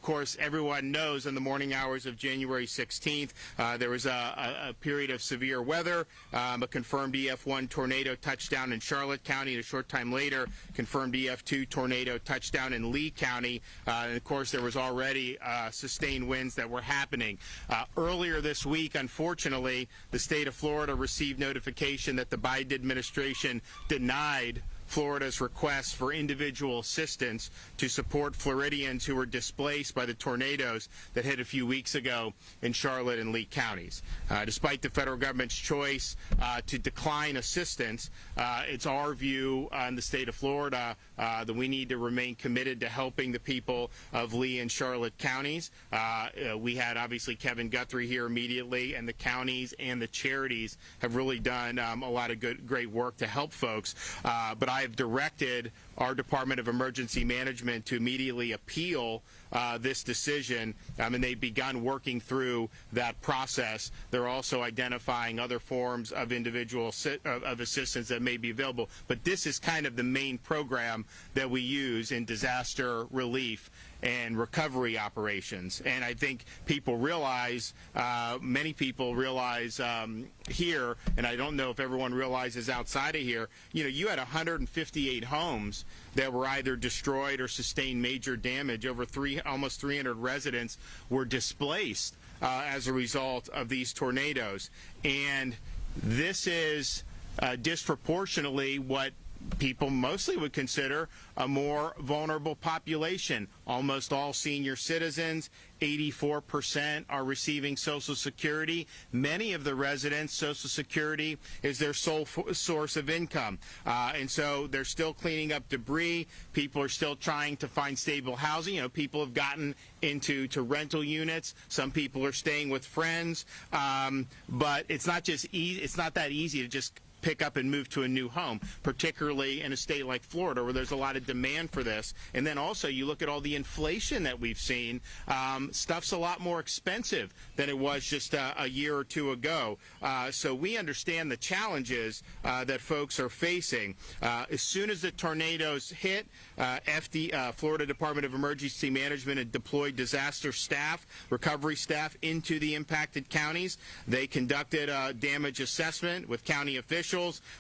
Of course, everyone knows in the morning hours of January 16th, there was a period of severe weather, a confirmed EF1 tornado touchdown in Charlotte County, and a short time later, confirmed EF2 tornado touchdown in Lee County. And of course, there was already sustained winds that were happening. Earlier this week, unfortunately, the state of Florida received notification that the Biden administration denied Florida's request for individual assistance to support Floridians who were displaced by the tornadoes that hit a few weeks ago in Charlotte and Lee counties. Despite the federal government's choice to decline assistance, it's our view in the state of Florida that we need to remain committed to helping the people of Lee and Charlotte counties. We had obviously Kevin Guthrie here immediately, and the counties and the charities have really done a lot of great work to help folks. But I have directed our Department of Emergency Management to immediately appeal this decision, and they've begun working through that process. They're also identifying other forms of individual of assistance that may be available. But this is kind of the main program that we use in disaster relief and recovery operations. And I think people realize, many people realize here, and I don't know if everyone realizes outside of here, you had 158 homes that were either destroyed or sustained major damage. Over almost 300 residents were displaced as a result of these tornadoes. And this is disproportionately what people mostly would consider a more vulnerable population. Almost all senior citizens, 84% are receiving Social Security. Many of the residents, Social Security is their sole source of income. And so they're still cleaning up debris. People are still trying to find stable housing. People have gotten into rental units. Some people are staying with friends. But it's not just it's not that easy to just pick up and move to a new home, particularly in a state like Florida where there's a lot of demand for this. And then also you look at all the inflation that we've seen. Stuff's a lot more expensive than it was just a year or two ago. So we understand the challenges that folks are facing. As soon as the tornadoes hit, Florida Department of Emergency Management had deployed disaster staff, recovery staff into the impacted counties. They conducted a damage assessment with county officials,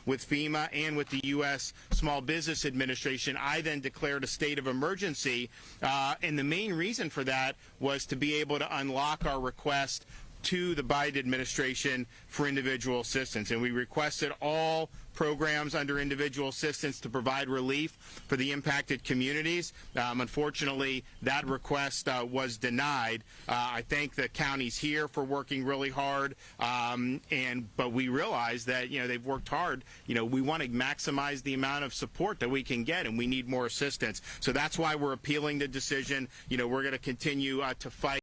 with FEMA, and with the U.S. Small Business Administration. I then declared a state of emergency, and the main reason for that was to be able to unlock our request to the Biden administration for individual assistance. And we requested all programs under individual assistance to provide relief for the impacted communities. Unfortunately, that request was denied. I thank the counties here for working really hard, but we realize that they've worked hard. We want to maximize the amount of support that we can get, and we need more assistance. So that's why we're appealing the decision. We're going to continue to fight.